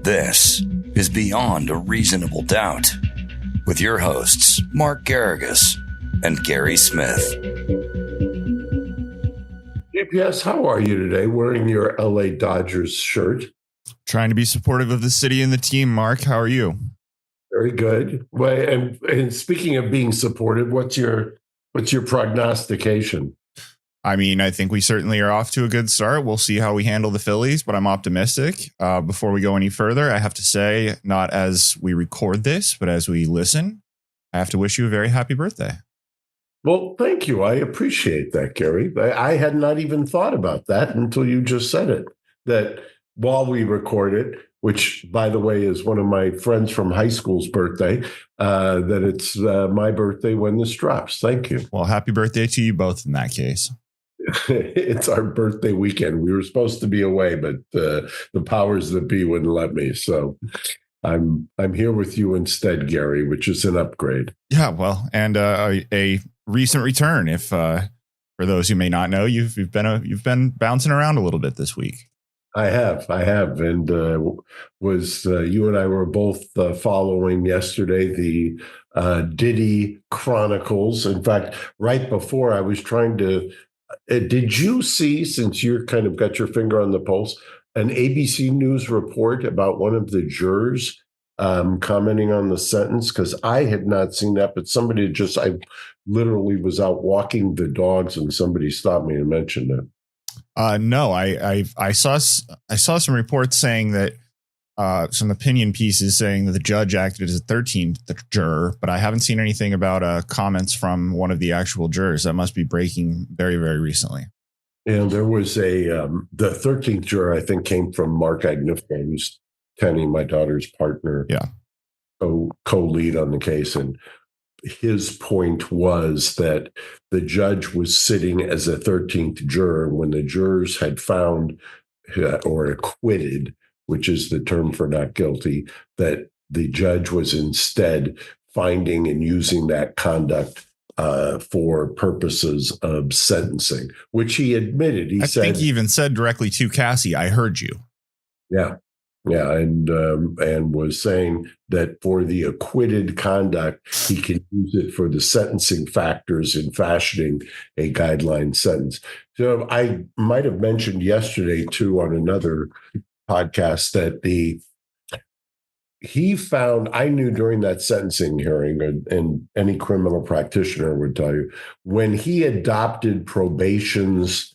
This is Beyond a Reasonable Doubt with your hosts, Mark Garrigus and Gary Smith. JPS, how are you today? Wearing your LA Dodgers shirt. Trying to be supportive of the city and the team, Mark. How are you? Very good. Well, and speaking of being supportive, what's your prognostication? I mean, I think we certainly are off to a good start. We'll see how we handle the Phillies, but I'm optimistic. Before we go any further, I have to say, not as we record this, but as we listen, I have to wish you a very happy birthday. Well, thank you. I appreciate that, Gary. I had not even thought about that until you just said it, that while we recorded, which, by the way, is one of my friends from high school's birthday, that it's my birthday when this drops. Thank you. Well, happy birthday to you both in that case. It's our birthday weekend. We were supposed to be away, but the powers that be wouldn't let me. So I'm here with you instead, Gary, which is an upgrade. Yeah, well, and a recent return. If for those who may not know, you've been bouncing around a little bit this week. I have, and was you and I were both following yesterday the Diddy Chronicles. In fact, right before I was trying to. Did you see, since you're kind of got your finger on the pulse, an ABC News report about one of the jurors commenting on the sentence? Because I had not seen that, but I literally was out walking the dogs and somebody stopped me and mentioned it. No, I saw some reports saying that some opinion pieces saying that the judge acted as a 13th juror, but I haven't seen anything about comments from one of the actual jurors. That must be breaking very, very recently. And there was the 13th juror, I think, came from Mark Agnifilo, who's Kenny, my daughter's partner, co-lead on the case. And his point was that the judge was sitting as a 13th juror when the jurors had found or acquitted, which is the term for not guilty, that the judge was instead finding and using that conduct for purposes of sentencing, which he admitted. I think he even said directly to Cassie, "I heard you." Yeah. Yeah, and was saying that for the acquitted conduct, he can use it for the sentencing factors in fashioning a guideline sentence. So I might have mentioned yesterday, too, on another podcast that he found, I knew during that sentencing hearing, and any criminal practitioner would tell you, when he adopted probation's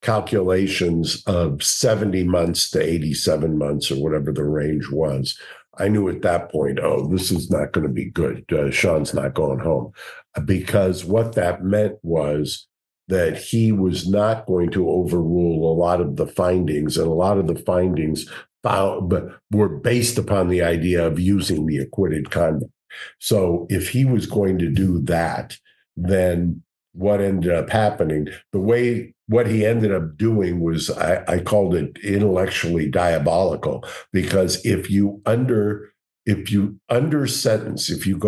calculations of 70 months to 87 months or whatever the range was, I knew at that point, this is not going to be good. Sean's not going home, because what that meant was that he was not going to overrule a lot of the findings, and a lot of the findings were based upon the idea of using the acquitted conduct. So if he was going to do that, then what ended up happening, what he ended up doing was, I called it intellectually diabolical, because if you under sentence, if you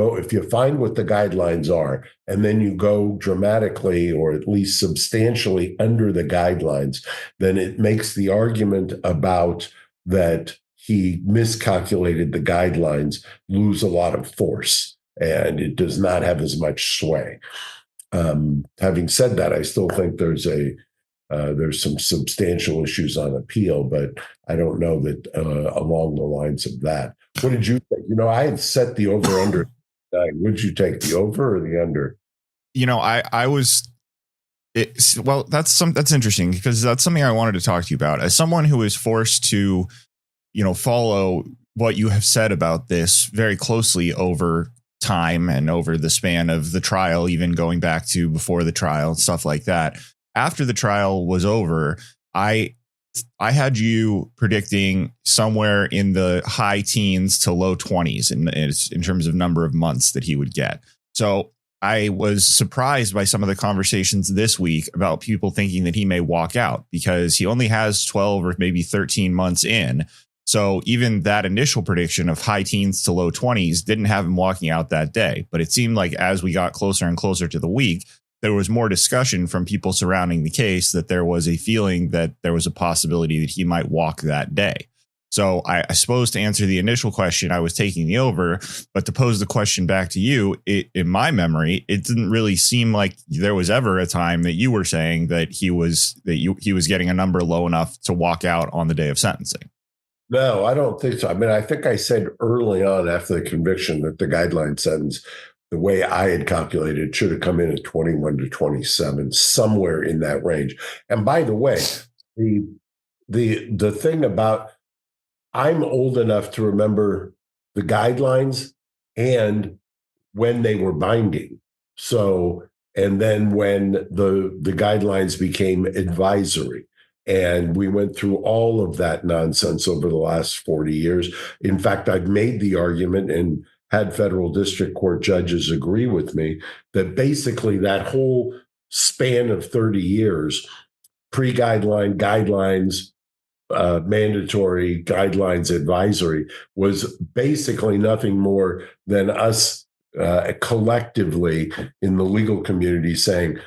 find what the guidelines are, and then you go dramatically or at least substantially under the guidelines, then it makes the argument about that he miscalculated the guidelines lose a lot of force, and it does not have as much sway. Having said that, I still think there's some substantial issues on appeal, but I don't know that along the lines of that. What did you think? I had set the over-under. Would you take the over or the under? That's interesting, because that's something I wanted to talk to you about. As someone who is forced to, follow what you have said about this very closely over time and over the span of the trial, even going back to before the trial, stuff like that. After the trial was over, I had you predicting somewhere in the high teens to low 20s in terms of number of months that he would get. So I was surprised by some of the conversations this week about people thinking that he may walk out because he only has 12 or maybe 13 months in. So even that initial prediction of high teens to low 20s didn't have him walking out that day. But it seemed like as we got closer and closer to the week, there was more discussion from people surrounding the case that there was a feeling that there was a possibility that he might walk that day. So I suppose to answer the initial question, I was taking the over, but to pose the question back to you, in my memory, it didn't really seem like there was ever a time that you were saying that he was getting a number low enough to walk out on the day of sentencing. No, I don't think so. I mean, I think I said early on after the conviction that the guideline sentence, the way I had calculated, should have come in at 21 to 27, somewhere in that range. And by the way, the thing about, I'm old enough to remember the guidelines and when they were binding. So, and then when the guidelines became advisory. And we went through all of that nonsense over the last 40 years. In fact, I've made the argument and had federal district court judges agree with me that basically that whole span of 30 years, pre-guideline, guidelines, mandatory, guidelines, advisory, was basically nothing more than us collectively in the legal community saying,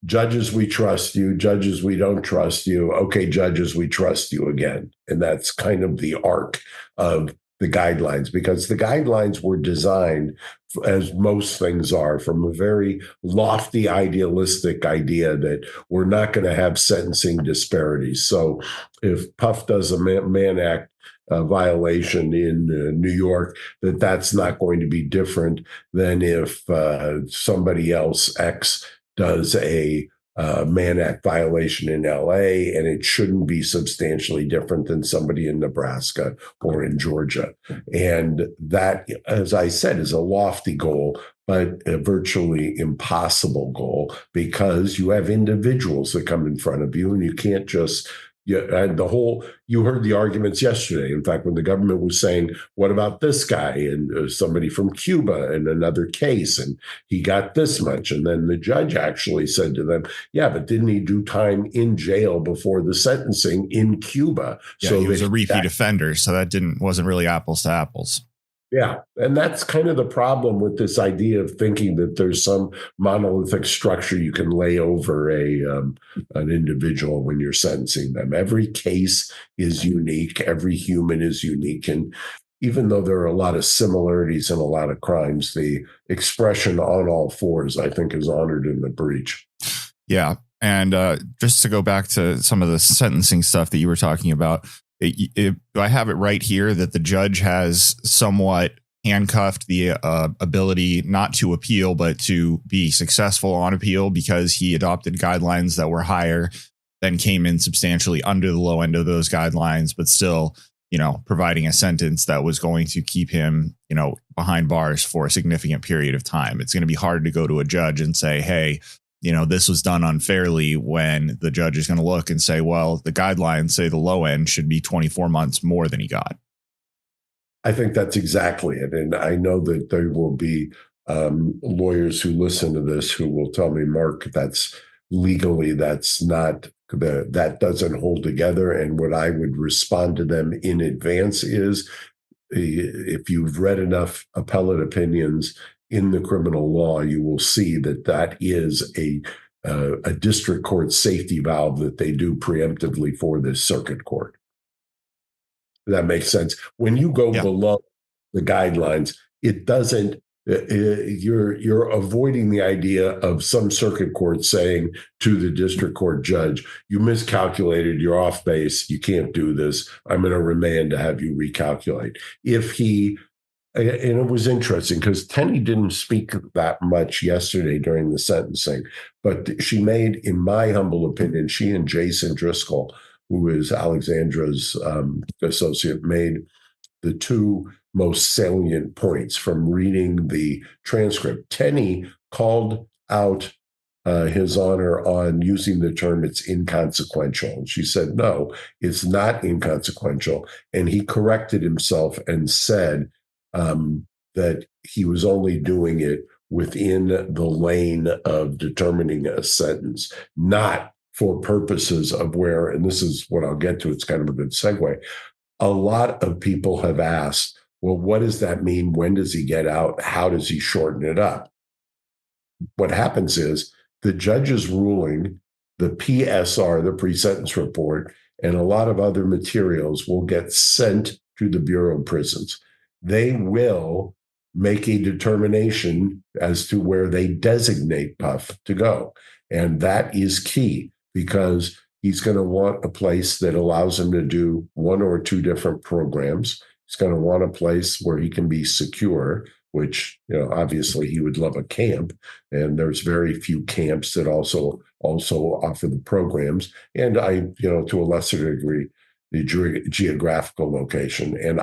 judges, we trust you. Judges, we don't trust you. Okay, judges, we trust you again. And that's kind of the arc of the guidelines, because the guidelines were designed, as most things are, from a very lofty, idealistic idea that we're not going to have sentencing disparities. So if Puff does a Mann Act violation in New York, that's not going to be different than if somebody else, X, does a Mann Act violation in LA, and it shouldn't be substantially different than somebody in Nebraska or in Georgia. And that, as I said, is a lofty goal, but a virtually impossible goal, because you have individuals that come in front of you, and you can't just, and you heard the arguments yesterday. In fact, when the government was saying, what about this guy and somebody from Cuba in another case, and he got this much. And then the judge actually said to them, yeah, but didn't he do time in jail before the sentencing in Cuba? Yeah, so he was a repeat offender. So that wasn't really apples to apples. Yeah. And that's kind of the problem with this idea of thinking that there's some monolithic structure you can lay over an individual when you're sentencing them. Every case is unique. Every human is unique. And even though there are a lot of similarities in a lot of crimes, the expression on all fours, I think, is honored in the breach. Yeah. And just to go back to some of the sentencing stuff that you were talking about, I have it right here that the judge has somewhat handcuffed the ability not to appeal, but to be successful on appeal, because he adopted guidelines that were higher, then came in substantially under the low end of those guidelines, but still, providing a sentence that was going to keep him, behind bars for a significant period of time. It's going to be hard to go to a judge and say, hey, this was done unfairly, when the judge is going to look and say, well, the guidelines say the low end should be 24 months more than he got. I think that's exactly it. And I know that there will be lawyers who listen to this who will tell me, Mark, that's not, that doesn't hold together. And what I would respond to them in advance is, if you've read enough appellate opinions in the criminal law, you will see that is a district court safety valve that they do preemptively for this circuit court. That makes sense. When you go below the guidelines, it doesn't. You're avoiding the idea of some circuit court saying to the district court judge, you miscalculated, you're off base, you can't do this, I'm going to remand to have you recalculate. And it was interesting because Tenny didn't speak that much yesterday during the sentencing, but she made, in my humble opinion, she and Jason Driscoll, who is Alexandra's associate, made the two most salient points from reading the transcript. Tenny called out His Honor on using the term it's inconsequential. And she said, no, it's not inconsequential. And he corrected himself and said that he was only doing it within the lane of determining a sentence, not for purposes of where, and this is what I'll get to, it's kind of a good segue. A lot of people have asked, well, what does that mean? When does he get out? How does he shorten it up? What happens is the judge's ruling, the PSR, the pre-sentence report, and a lot of other materials will get sent to the Bureau of Prisons. They will make a determination as to where they designate Puff to go. And that is key because he's going to want a place that allows him to do one or two different programs. He's going to want a place where he can be secure, which, obviously he would love a camp. And there's very few camps that also offer the programs. And to a lesser degree, the geographical location. And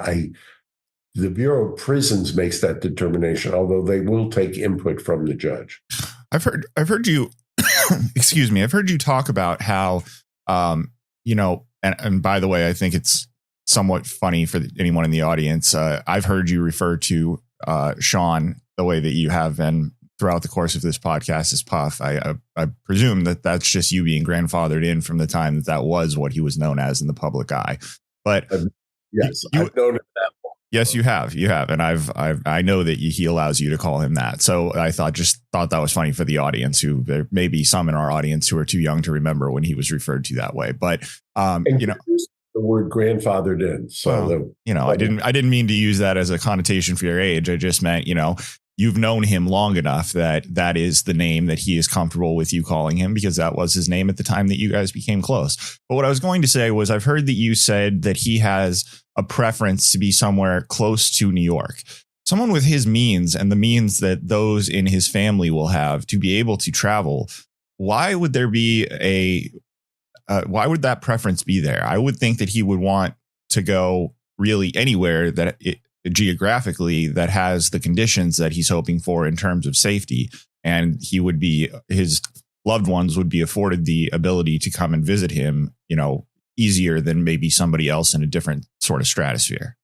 the Bureau of Prisons makes that determination, although they will take input from the judge. I've heard you, excuse me. I've heard you talk about how, and by the way, I think it's somewhat funny for anyone in the audience. I've heard you refer to Sean the way that you have been throughout the course of this podcast as Puff. I presume that that's just you being grandfathered in from the time that was what he was known as in the public eye. But yes, I've known it that long. Yes, you have. And I know that he allows you to call him that. So I thought that was funny for the audience, who there may be some in our audience who are too young to remember when he was referred to that way. But, the word grandfathered in. So, I didn't mean to use that as a connotation for your age. I just meant, you've known him long enough that is the name that he is comfortable with you calling him, because that was his name at the time that you guys became close. But what I was going to say was, I've heard that you said that he has a preference to be somewhere close to New York. Someone with his means and the means that those in his family will have to be able to travel. Why would there be why would that preference be there? I would think that he would want to go really anywhere that geographically that has the conditions that he's hoping for in terms of safety. And his loved ones would be afforded the ability to come and visit him, easier than maybe somebody else in a different sort of stratosphere.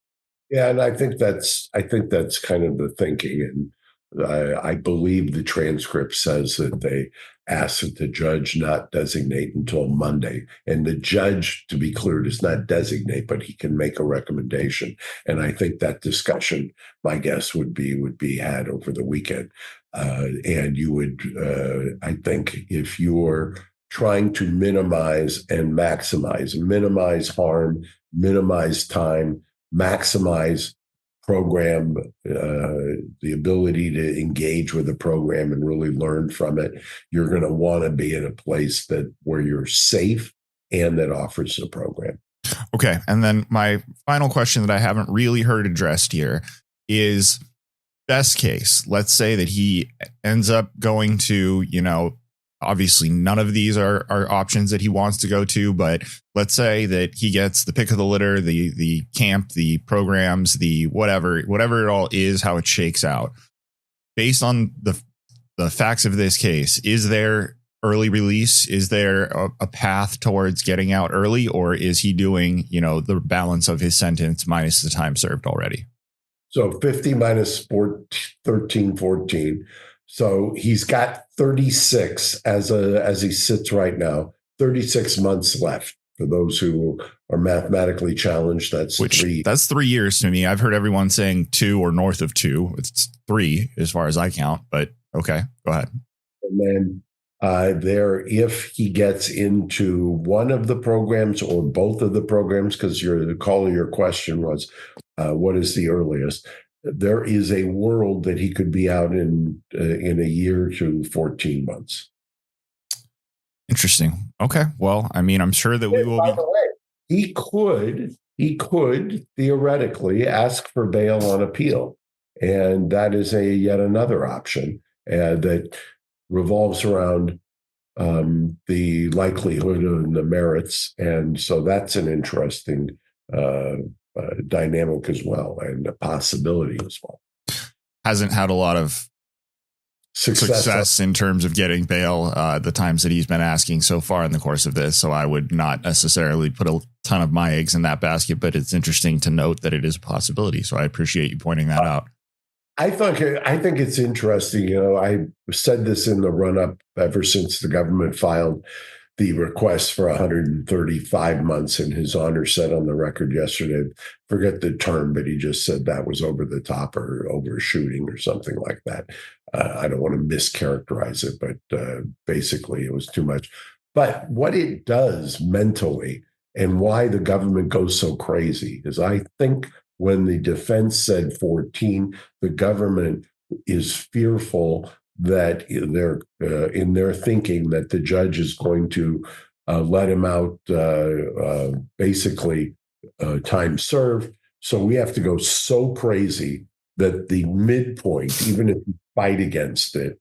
Yeah. And I think that's kind of the thinking. And I believe the transcript says that they asked that the judge not designate until Monday. And the judge, to be clear, does not designate, but he can make a recommendation. And I think that discussion, my guess would be had over the weekend. And you would, I think, if you're trying to minimize harm, minimize time, maximize program, the ability to engage with the program and really learn from it, you're going to want to be in a place where you're safe and that offers the program. Okay. And then my final question that I haven't really heard addressed here is, best case, let's say that he ends up going to, obviously none of these are options that he wants to go to, but let's say that he gets the pick of the litter, the camp, the programs, the whatever it all is, how it shakes out. Based on the facts of this case, is there early release? Is there a path towards getting out early, or is he doing, the balance of his sentence minus the time served already? So 50 minus 13, 14. So he's got 36 as he sits right now, 36 months left. For those who are mathematically challenged, that's 3. That's 3 years to me. I've heard everyone saying 2 or north of 2. It's 3 as far as I count, but okay, go ahead. And then if he gets into one of the programs or both of the programs, because the call of your question was, what is the earliest? There is a world that he could be out in a year to 14 months. Interesting. Okay. Well, I mean, I'm sure that we will. By the way, he could theoretically ask for bail on appeal, and that is yet another option that revolves around the likelihood and the merits, and so that's an interesting dynamic as well, and a possibility as well. Hasn't had a lot of success in terms of getting bail the times that he's been asking so far in the course of this. So I would not necessarily put a ton of my eggs in that basket, but it's interesting to note that it is a possibility. So I appreciate you pointing that out. I think it's interesting. I said this in the run up ever since the government filed the request for 135 months, and His Honor said on the record yesterday, forget the term, but he just said that was over the top or overshooting or something like that. I don't want to mischaracterize it, but basically it was too much. But what it does mentally and why the government goes so crazy is I think when the defense said 14, the government is fearful that they're in their thinking that the judge is going to let him out basically time served. So we have to go so crazy that the midpoint, even if you fight against it,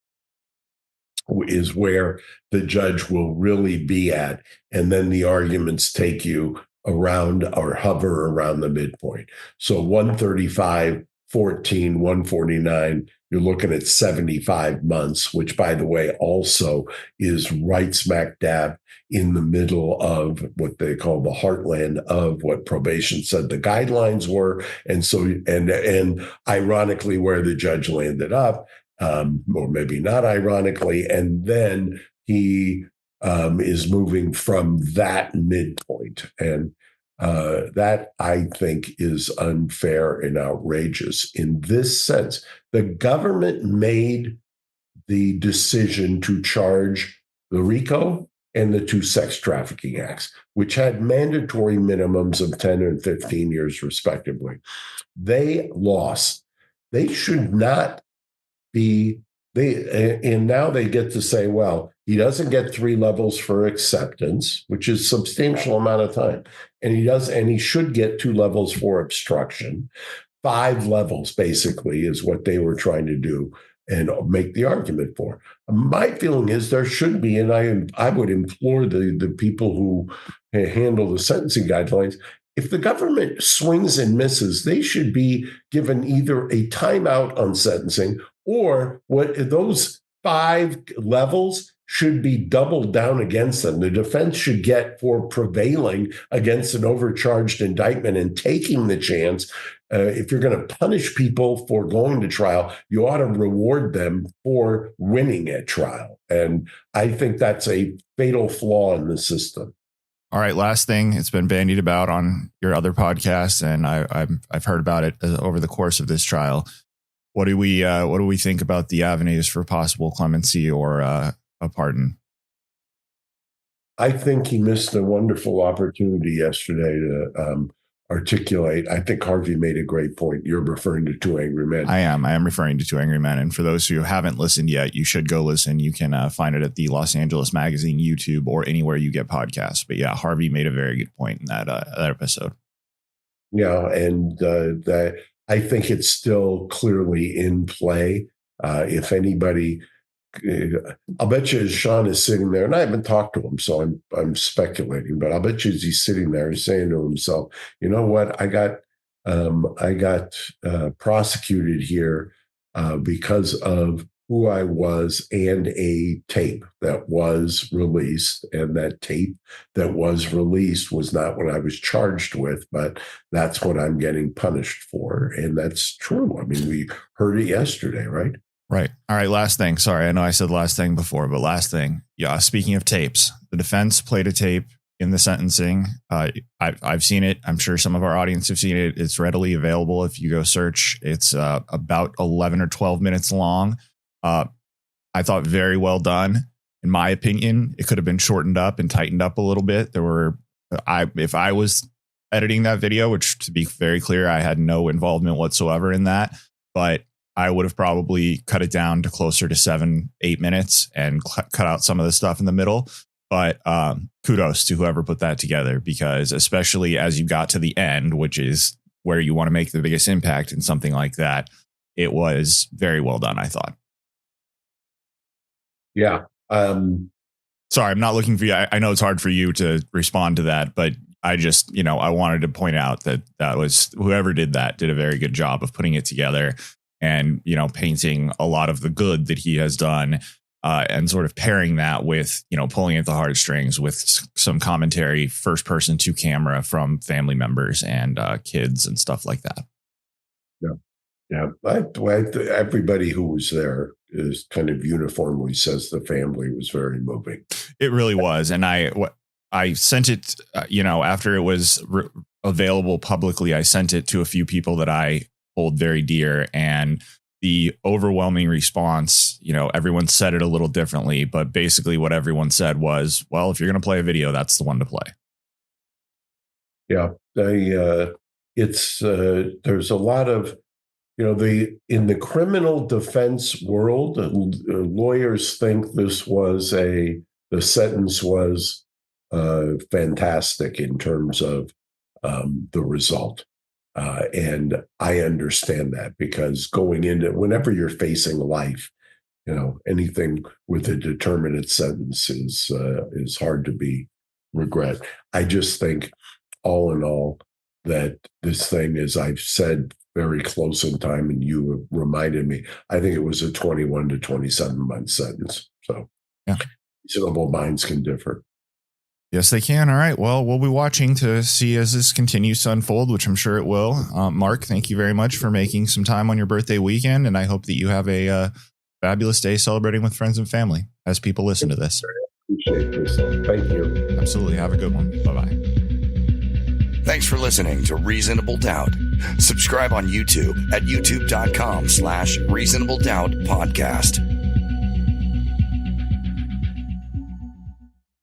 is where the judge will really be at. And then the arguments take you around or hover around the midpoint. So 135, 14, 149, you're looking at 75 months, which, by the way, also is right smack dab in the middle of what they call the heartland of what probation said the guidelines were. And so, and ironically, where the judge landed up, or maybe not ironically, and then he is moving from that midpoint. And that, I think, is unfair and outrageous in this sense. The government made the decision to charge the RICO and the two sex trafficking acts, which had mandatory minimums of 10 and 15 years, respectively. They lost. They should not be, and now they get to say, well, he doesn't get 3 levels for acceptance, which is a substantial amount of time. And he should get 2 levels for obstruction. 5 levels, basically, is what they were trying to do and make the argument for. My feeling is there should be, and I would implore the people who handle the sentencing guidelines, if the government swings and misses, they should be given either a timeout on sentencing or what those 5 levels should be doubled down against them. The defense should get for prevailing against an overcharged indictment and taking the chance. If you're going to punish people for going to trial, you ought to reward them for winning at trial. And I think that's a fatal flaw in the system. All right, last thing, it's been bandied about on your other podcasts, and I've heard about it over the course of this trial. What do we think about the avenues for possible clemency or a pardon? I think he missed a wonderful opportunity yesterday to articulate. I think Harvey made a great point. You're referring to Two Angry Men. I am referring to Two Angry Men. And for those who haven't listened yet, you should go listen. You can find it at the Los Angeles Magazine, YouTube, or anywhere you get podcasts. But yeah, Harvey made a very good point in that episode. Yeah, and that I think it's still clearly in play. If anybody, I'll bet you as Sean is sitting there, and I haven't talked to him, so I'm speculating, but I'll bet you as he's sitting there, he's saying to himself, you know what, I got prosecuted here because of who I was and a tape that was released. And that tape that was released was not what I was charged with, but that's what I'm getting punished for. And that's true. I mean, we heard it yesterday, right? Right. All right. Last thing. Sorry. I know I said last thing before, but last thing. Yeah. Speaking of tapes, the defense played a tape in the sentencing. I've seen it. I'm sure some of our audience have seen it. It's readily available if you go search. It's about 11 or 12 minutes long. I thought very well done. In my opinion, it could have been shortened up and tightened up a little bit. If I was editing that video, which to be very clear, I had no involvement whatsoever in that, but I would have probably cut it down to closer to 7-8 minutes and cut out some of the stuff in the middle. But kudos to whoever put that together, because especially as you got to the end, which is where you want to make the biggest impact in something like that, it was very well done, I thought. Yeah. Sorry, I'm not looking for you. I know it's hard for you to respond to that, but I just, I wanted to point out that was whoever did that did a very good job of putting it together and, painting a lot of the good that he has done and sort of pairing that with, pulling at the heartstrings with some commentary, first person to camera from family members and kids and stuff like that. Yeah. Yeah. Everybody who was there is kind of uniformly says the family was very moving. It really was. And I sent it, after it was available publicly, I sent it to a few people that I hold very dear, and the overwhelming response, everyone said it a little differently, but basically what everyone said was, well, if you're going to play a video, that's the one to play. Yeah. There's a lot of, in the criminal defense world, lawyers think the sentence was fantastic in terms of the result. And I understand that, because going into, whenever you're facing life, anything with a determinate sentence is hard to be regret. I just think, all in all, that this thing, as I've said, very close in time, and you have reminded me, I think it was a 21 to 27 month sentence. So, yeah, reasonable minds can differ. Yes, they can. All right. Well, we'll be watching to see as this continues to unfold, which I'm sure it will. Mark, thank you very much for making some time on your birthday weekend, and I hope that you have a fabulous day celebrating with friends and family as people listen to this. Appreciate this. Thank you. Absolutely. Have a good one. Bye-bye. Thanks for listening to Reasonable Doubt. Subscribe on YouTube at youtube.com/Reasonable Doubt Podcast.